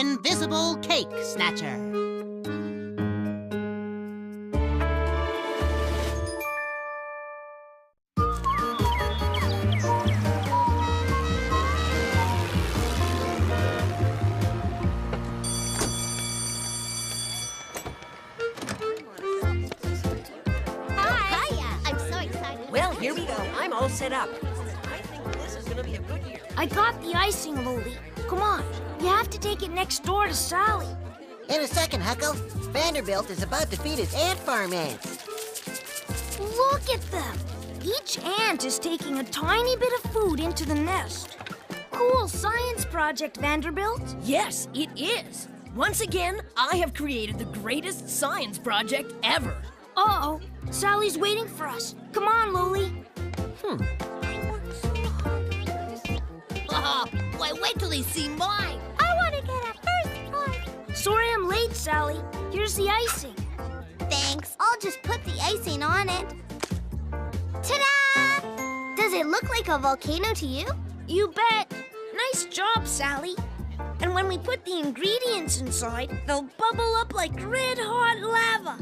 invisible cake snatcher. Well, here we go. I'm all set up. I think this is gonna be a good year. I got the icing, Loli. Come on, you have to take it next door to Sally. In a second, Huckle. Vanderbilt is about to feed his ant farm ants. Look at them. Each ant is taking a tiny bit of food into the nest. Cool science project, Vanderbilt. Yes, it is. Once again, I have created the greatest science project ever. Uh-oh, Sally's waiting for us. Come on, Loli. Why, wait till they see mine. I want to get a first prize. Sorry I'm late, Sally. Here's the icing. Thanks. I'll just put the icing on it. Ta-da! Does it look like a volcano to you? You bet. Nice job, Sally. And when we put the ingredients inside, they'll bubble up like red-hot lava.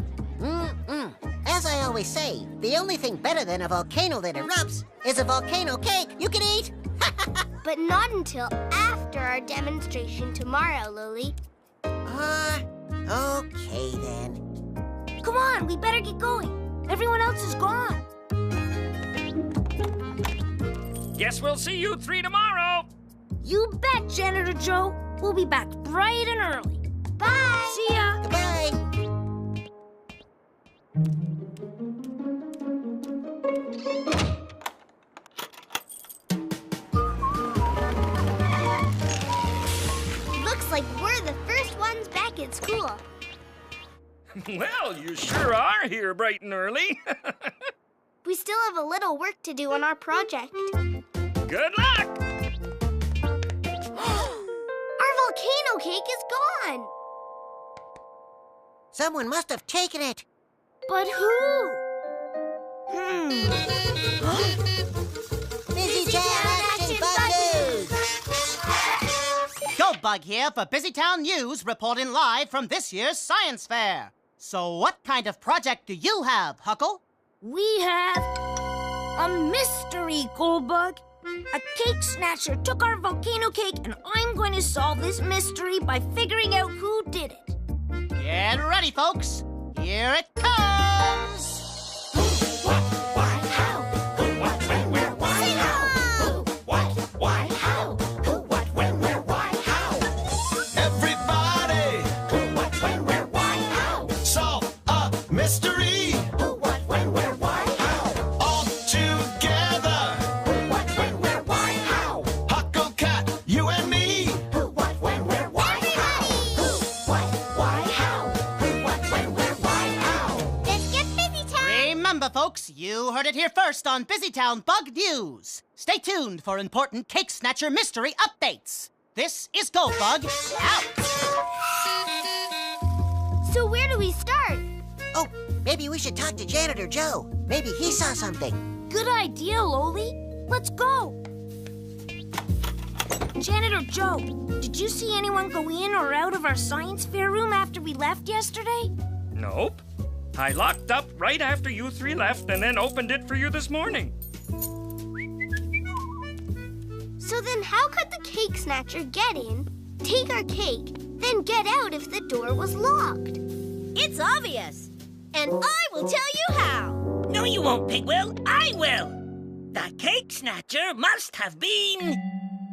As I always say, the only thing better than a volcano that erupts is a volcano cake you can eat. But not until after our demonstration tomorrow, Loli. Okay then. Come on, we better get going. Everyone else is gone. Guess we'll see you three tomorrow. You bet, Janitor Joe. We'll be back bright and early. Bye! See ya! Goodbye. Looks like we're the first ones back at school. Well, you sure are here bright and early. We still have a little work to do on our project. Good luck! Our volcano cake is gone! Someone must have taken it. But who? Busytown Action Bug News! Go Bug here for Busytown News, reporting live from this year's science fair. So what kind of project do you have, Huckle? We have a mystery, Goldbug. A cake snatcher took our volcano cake, and I'm going to solve this mystery by figuring out who did it. Get ready, folks. Here it comes. Who, what, why, how? Who, what, when, where, why, how? Who, what, why, how? Who, what, when, where, why, how? Everybody! Who, what, when, where, why, how? Solve a mystery! Who, what, when, where, why, how? All together! Who, what, when, where, why, how? Huckle, Cat, you and me! Who, what, when, where, why, how? Who, what, why, how? Who, what, when, where, why, how? Let's get Busytown! Remember, folks, you heard it here first on Busytown Bug News. Stay tuned for important cake snatcher mystery updates. This is Go Bug, out. So where do we start? Oh, maybe we should talk to Janitor Joe. Maybe he saw something. Good idea, Loli. Let's go. Janitor Joe, did you see anyone go in or out of our science fair room after we left yesterday? Nope. I locked up right after you three left and then opened it for you this morning. So then how could the cake snatcher get in, take our cake, then get out if the door was locked? It's obvious. And I will tell you how. No, you won't, Pigwill. I will. The cake snatcher must have been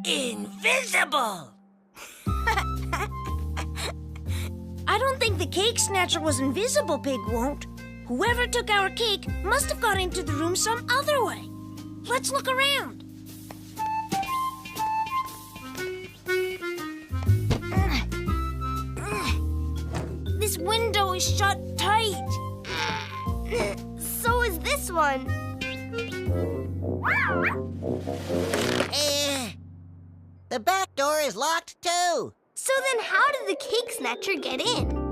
invisible. I don't think the cake snatcher was invisible, Pig won't. Whoever took our cake must have got into the room some other way. Let's look around. This window is shut tight. So is this one. The back door is locked too. So then how did the cake snatcher get in?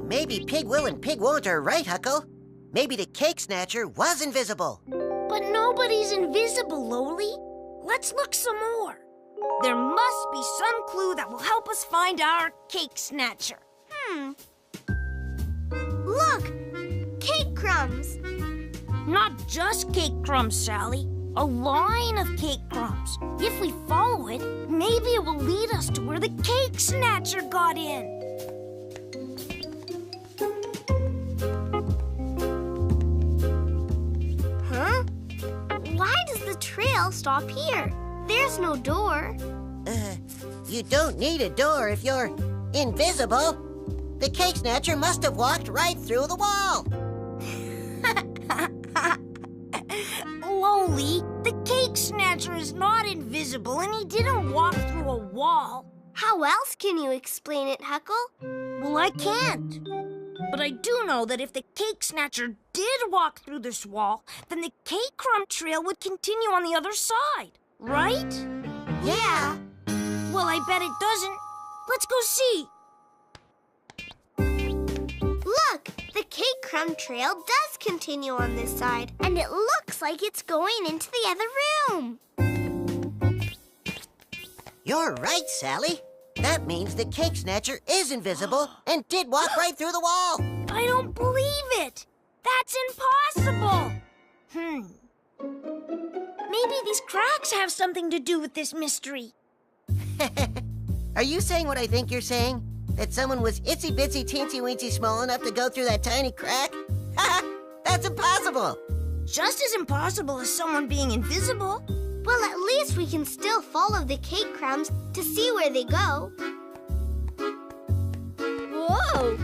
Maybe Pig Will and Pig Won't are right, Huckle. Maybe the cake snatcher was invisible. But nobody's invisible, Loli. Let's look some more. There must be some clue that will help us find our cake snatcher. Look! Cake crumbs! Not just cake crumbs, Sally. A line of cake crumbs. If we follow it, maybe it will lead us to where the cake snatcher got in. Huh? Why does the trail stop here? There's no door. You don't need a door if you're invisible. The cake snatcher must have walked right through the wall. Lowly, the cake snatcher is not invisible and he didn't walk through a wall. How else can you explain it, Huckle? Well, I can't. But I do know that if the cake snatcher did walk through this wall, then the cake crumb trail would continue on the other side, right? Yeah. Well, I bet it doesn't. Let's go see. Look! The cake crumb trail does continue on this side, and it looks like it's going into the other room. You're right, Sally. That means the cake snatcher is invisible and did walk right through the wall. I don't believe it. That's impossible. Maybe these cracks have something to do with this mystery. Are you saying what I think you're saying? That someone was itsy-bitsy, teensy-weensy small enough to go through that tiny crack? That's impossible! Just as impossible as someone being invisible. Well, at least we can still follow the cake crumbs to see where they go. Whoa!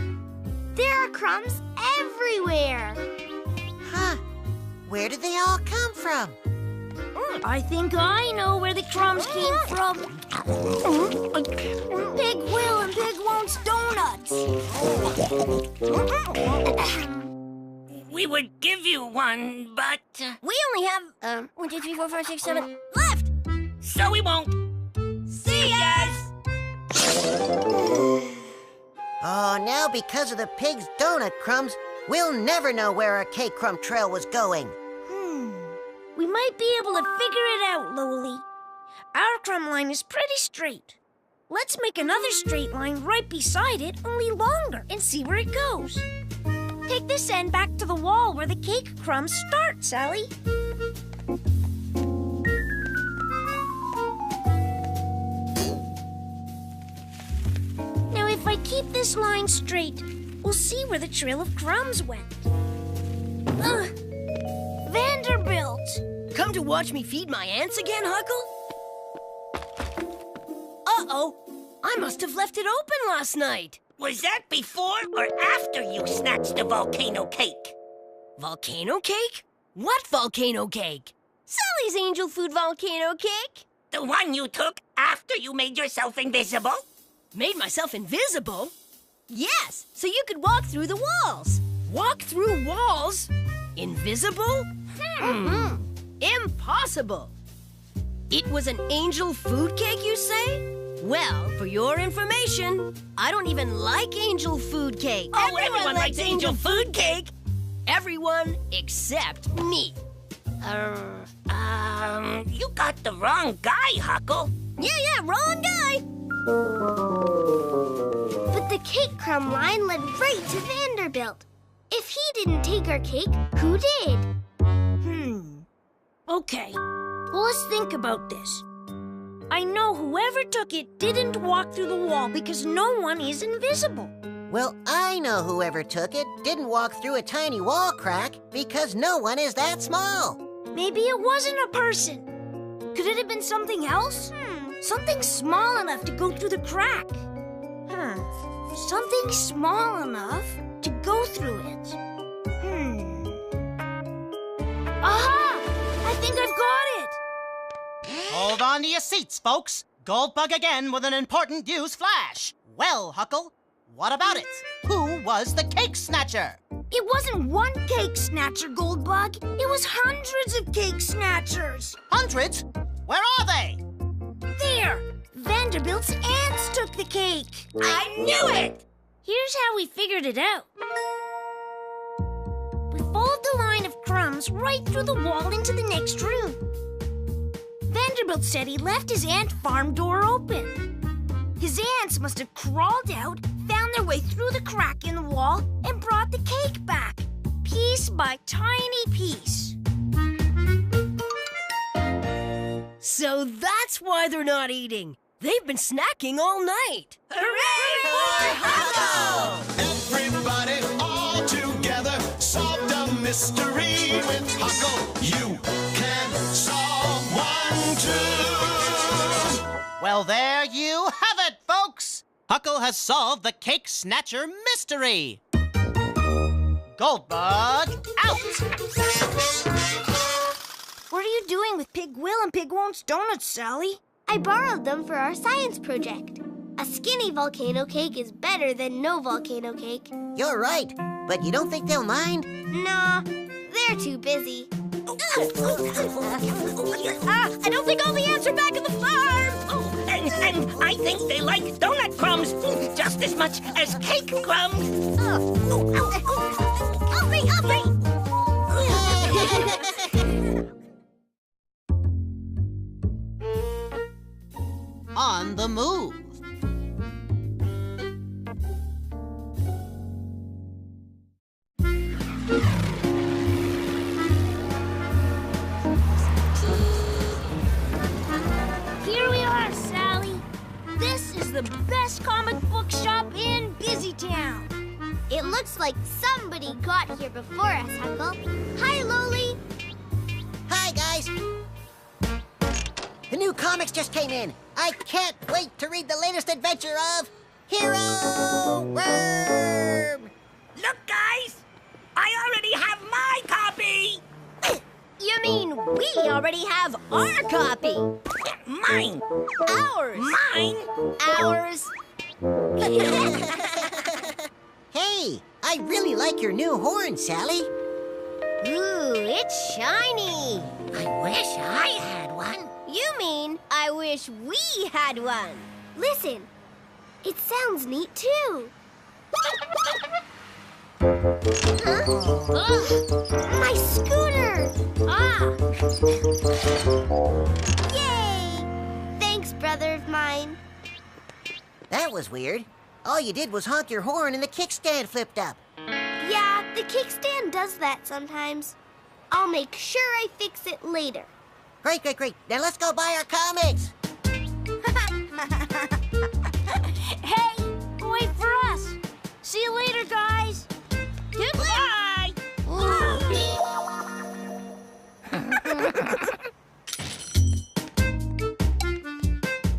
There are crumbs everywhere. Huh. Where did they all come from? I think I know where the crumbs came from. Pig Will and Pig Won't's donuts. We would give you one, but... We only have, 1, 2, 3, 4, 5, 6, 7 left. So we won't. See us! Oh, now because of the pig's donut crumbs, we'll never know where our cake crumb trail was going. We might be able to figure it out, Lowly. Our crumb line is pretty straight. Let's make another straight line right beside it, only longer, and see where it goes. Take this end back to the wall where the cake crumbs start, Sally. Now, if I keep this line straight, we'll see where the trail of crumbs went. Vanderbilt! Come to watch me feed my ants again, Huckle? Uh-oh. I must have left it open last night. Was that before or after you snatched the volcano cake? Volcano cake? What volcano cake? Sally's angel food volcano cake. The one you took after you made yourself invisible? Made myself invisible? Yes, so you could walk through the walls. Walk through walls? Invisible? Impossible. It was an angel food cake, you say? Well, for your information, I don't even like angel food cake. Oh, everyone likes angel food cake. Everyone except me. You got the wrong guy, Huckle. Yeah, wrong guy. But the cake crumb line led right to Vanderbilt. If he didn't take our cake, who did? Okay, well, let's think about this. I know whoever took it didn't walk through the wall because no one is invisible. Well, I know whoever took it didn't walk through a tiny wall crack because no one is that small. Maybe it wasn't a person. Could it have been something else? Something small enough to go through the crack. Something small enough to go through it. Aha! I think I've got it! Hold on to your seats, folks. Goldbug again with an important news flash. Well, Huckle, what about it? Who was the cake snatcher? It wasn't one cake snatcher, Goldbug. It was hundreds of cake snatchers. Hundreds? Where are they? There! Vanderbilt's ants took the cake. I knew it! Here's how we figured it out. We followed the line of crumbs right through the wall into the next room. Vanderbilt said he left his ant farm door open. His ants must have crawled out, found their way through the crack in the wall, and brought the cake back, piece by tiny piece. So that's why they're not eating. They've been snacking all night. Hooray for Huckle! Everybody all together solved a mystery with Huckle. You can solve one too. Well, there you have it, folks. Huckle has solved the Cake Snatcher mystery. Goldbug out! What are you doing with Pig Will and Pig Won't's donuts, Sally? I borrowed them for our science project. A skinny volcano cake is better than no volcano cake. You're right, but you don't think they'll mind? Nah, they're too busy. I don't think all the ants are back at the farm. Oh, and I think they like donut crumbs just as much as cake crumbs. Hurry! On the move. Here we are, Sally. This is the best comic book shop in Busytown. It looks like somebody got here before us, Huckle. Hi, Loli. Hi, guys. The new comics just came in. I can't wait to read the latest adventure of Hero Worm. Look, guys! I already have my copy! You mean we already have our copy? Mine! Ours! Mine! Ours! Hey, I really like your new horn, Sally. Ooh, it's shiny. I wish I had one. You mean I wish we had one? Listen, it sounds neat too. My scooter! Yay! Thanks, brother of mine. That was weird. All you did was honk your horn and the kickstand flipped up. Yeah, the kickstand does that sometimes. I'll make sure I fix it later. Great. Now let's go buy our comics. Hey, wait for us. See you later, guys. Goodbye!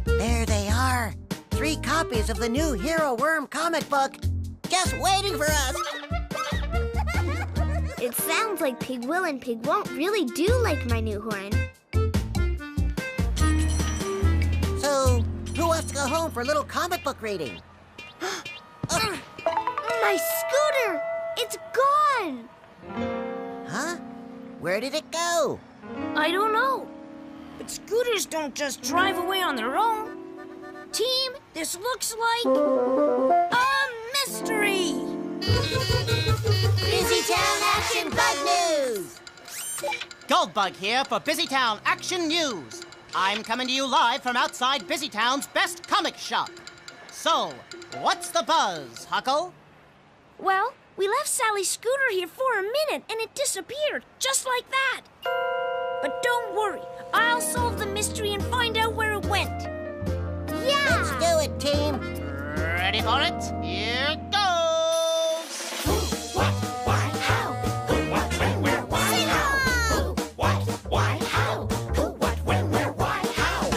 There they are. 3 copies of the new Hero Worm comic book. Just waiting for us. It sounds like Pig Will and Pig Won't really do like my new horn. So, who wants to go home for a little comic book reading? My scooter! It's gone! Huh? Where did it go? I don't know. But scooters don't just drive away on their own. Team, this looks like a mystery! Busytown Action Bug News! Goldbug here for Busytown Action News. I'm coming to you live from outside Busytown's best comic shop. So, what's the buzz, Huckle? Well, we left Sally's scooter here for a minute and it disappeared, just like that. But don't worry, I'll solve the mystery and find out where it went. Yeah! Let's do it, team. Ready for it? Here goes! What, why, how? Who, what, when, where, why, how? Who, what, why, how? Who, what, when, where, why, how?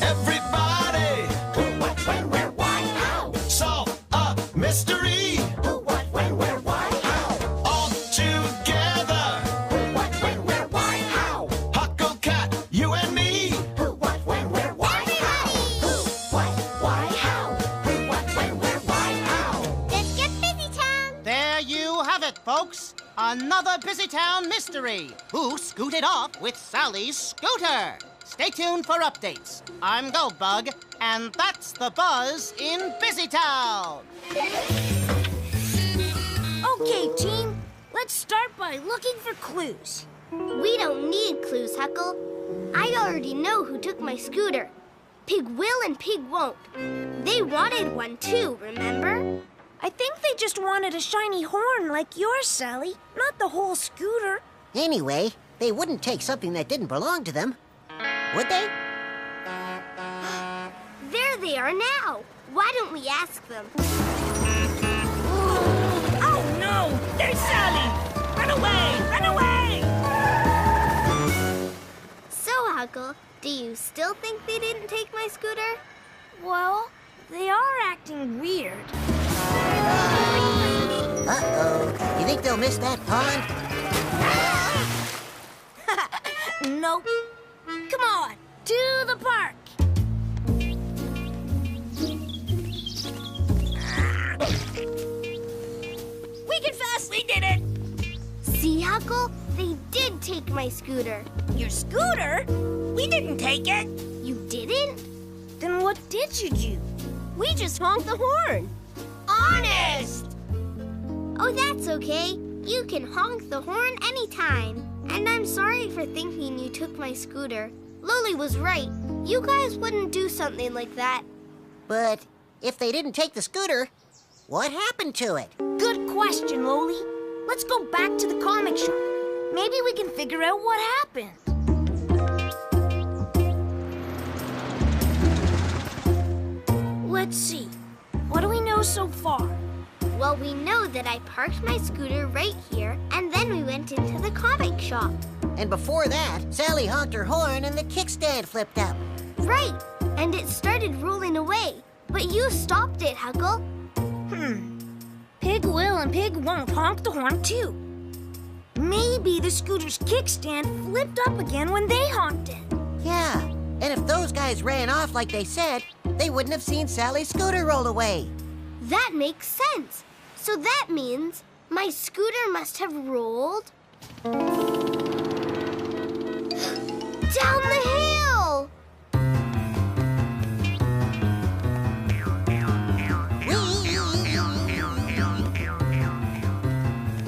Everybody! Who, what, when, where, why, how? Solve a mystery! Who, what, when, where, why, how? All together! Who, what, when, where, why, how? Huckle Cat, you and me! Who, what, when, where, why, how? Who, what, why, how? Who, what, when, where, why, how? Let's get Busytown! There you have it, folks. Another Busytown mystery. Who scooted off with Sally's scooter? Stay tuned for updates. I'm Goldbug, and that's the buzz in Busytown. Okay, team, let's start by looking for clues. We don't need clues, Huckle. I already know who took my scooter. Pig will and Pig won't. They wanted one too, remember? I think they just wanted a shiny horn like yours, Sally, not the whole scooter. Anyway, they wouldn't take something that didn't belong to them, would they? There they are now. Why don't we ask them? Oh, no! There's Sally! Run away! Run away! So, Huckle, do you still think they didn't take my scooter? Well, they are acting weird. Uh-oh. You think they'll miss that pond? Nope. Come on, to the park. We confess! We did it! See, Huckle? They did take my scooter. Your scooter? We didn't take it. You didn't? Then what did you do? We just honked the horn. Honest! Oh, that's okay. You can honk the horn anytime. And I'm sorry for thinking you took my scooter. Loli was right. You guys wouldn't do something like that. But if they didn't take the scooter, what happened to it? Good question, Loli. Let's go back to the comic shop. Maybe we can figure out what happened. Let's see. What do we know so far? Well, we know that I parked my scooter right here, and then we went into the comic shop. And before that, Sally honked her horn and the kickstand flipped up. Right, and it started rolling away. But you stopped it, Huckle. Pig will and Pig won't honk the horn too. Maybe the scooter's kickstand flipped up again when they honked it. Yeah, and if those guys ran off like they said, they wouldn't have seen Sally's scooter roll away. That makes sense. So that means my scooter must have rolled down the hill.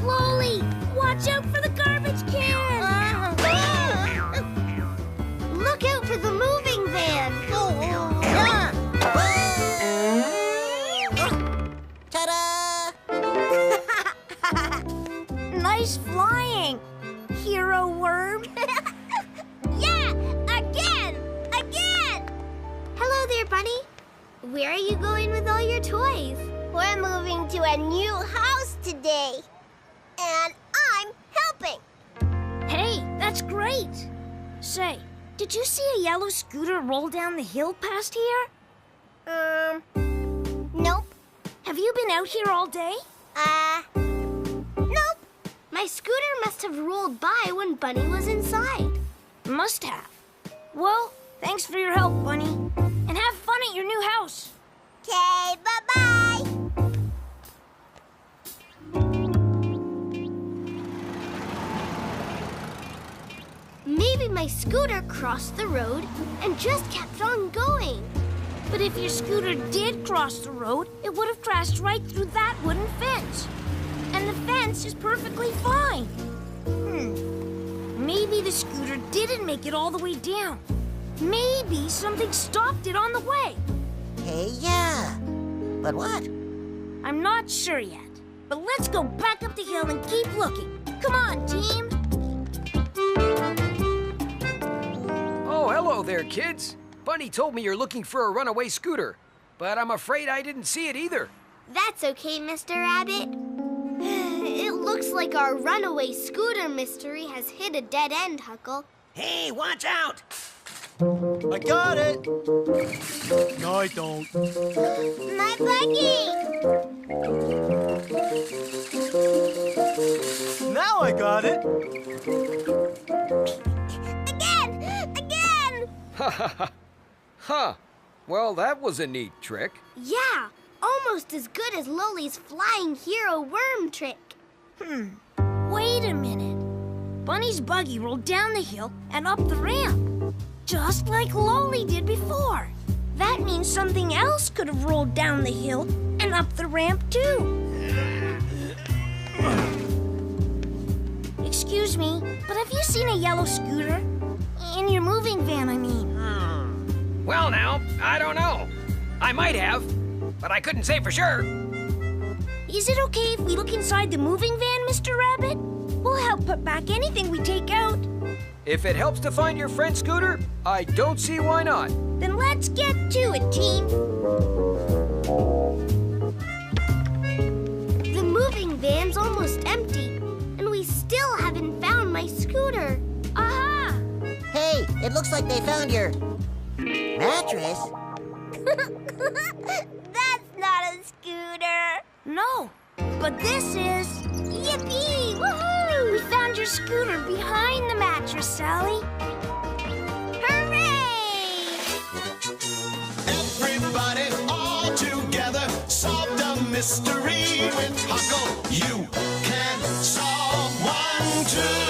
Loli, watch out for the garbage can! Look out for the moving van. Ta-da! Nice flying, hero worm. Yeah, again! Hello there, Bunny. Where are you going with all your toys? We're moving to a new house today. And I'm helping. Hey, that's great. Say, did you see a yellow scooter roll down the hill past here? Nope. Have you been out here all day? Nope. My scooter must have rolled by when Bunny was inside. Must have. Well, thanks for your help, Bunny. And have fun at your new house. Okay, bye-bye. Maybe my scooter crossed the road and just kept on going. But if your scooter did cross the road, it would have crashed right through that wooden fence. And the fence is perfectly fine. Maybe the scooter didn't make it all the way down. Maybe something stopped it on the way. Hey, yeah. But what? I'm not sure yet. But let's go back up the hill and keep looking. Come on, team. Oh, hello there, kids. Bunny told me you're looking for a runaway scooter, but I'm afraid I didn't see it either. That's okay, Mr. Rabbit. It looks like our runaway scooter mystery has hit a dead end, Huckle. Hey, watch out! I got it. No, I don't. My buggy. Now I got it. Again! Ha ha ha. Huh. Well, that was a neat trick. Yeah, almost as good as Loli's flying hero worm trick. Wait a minute. Bunny's buggy rolled down the hill and up the ramp, just like Loli did before. That means something else could have rolled down the hill and up the ramp, too. Excuse me, but have you seen a yellow scooter? In your moving van, I mean. Well, now, I don't know. I might have, but I couldn't say for sure. Is it okay if we look inside the moving van, Mr. Rabbit? We'll help put back anything we take out. If it helps to find your friend Scooter, I don't see why not. Then let's get to it, team. The moving van's almost empty, and we still haven't found my scooter. Aha! Hey, it looks like they found your mattress. That's not a scooter. No, but this is... Yippee! Woohoo! We found your scooter behind the mattress, Sally. Hooray! Everybody all together solved a mystery with Huckle. You can solve one too.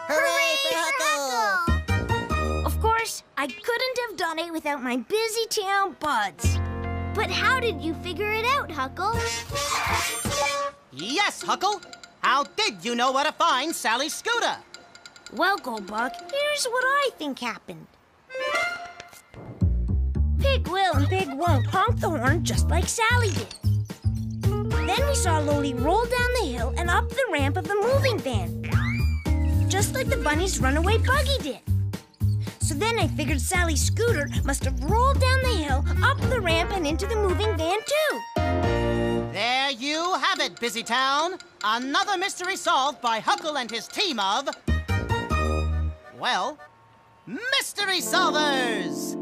Hooray for Huckle! Of course, I couldn't have done it without my Busytown buds. But how did you figure it out, Huckle? Yes, Huckle. How did you know where to find Sally's scooter? Well, Goldbug, here's what I think happened. Pig will and Pig won't honk the horn just like Sally did. Then we saw Loli roll down the hill and up the ramp of the moving van, just like the bunny's runaway buggy did. So then I figured Sally's scooter must have rolled down the hill, up the ramp, and into the moving van, too. There you have it, Busytown. Another mystery solved by Huckle and his team of... well, mystery solvers!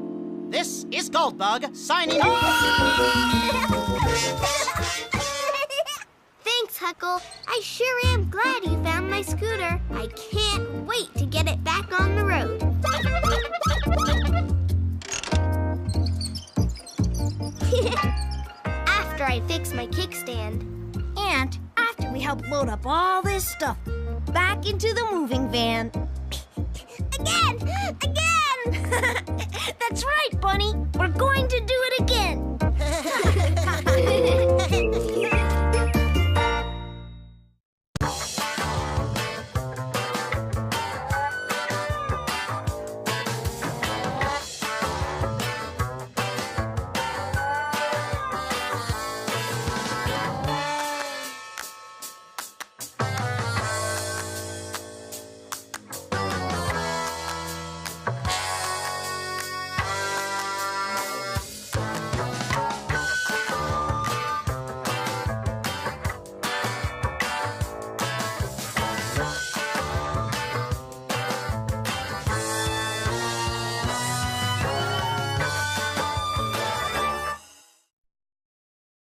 This is Goldbug signing off. Thanks, Huckle. I sure am glad you found my scooter. I can't wait to get it back on the road. After I fix my kickstand. And after we help load up all this stuff back into the moving van. Again! That's right, Bunny. We're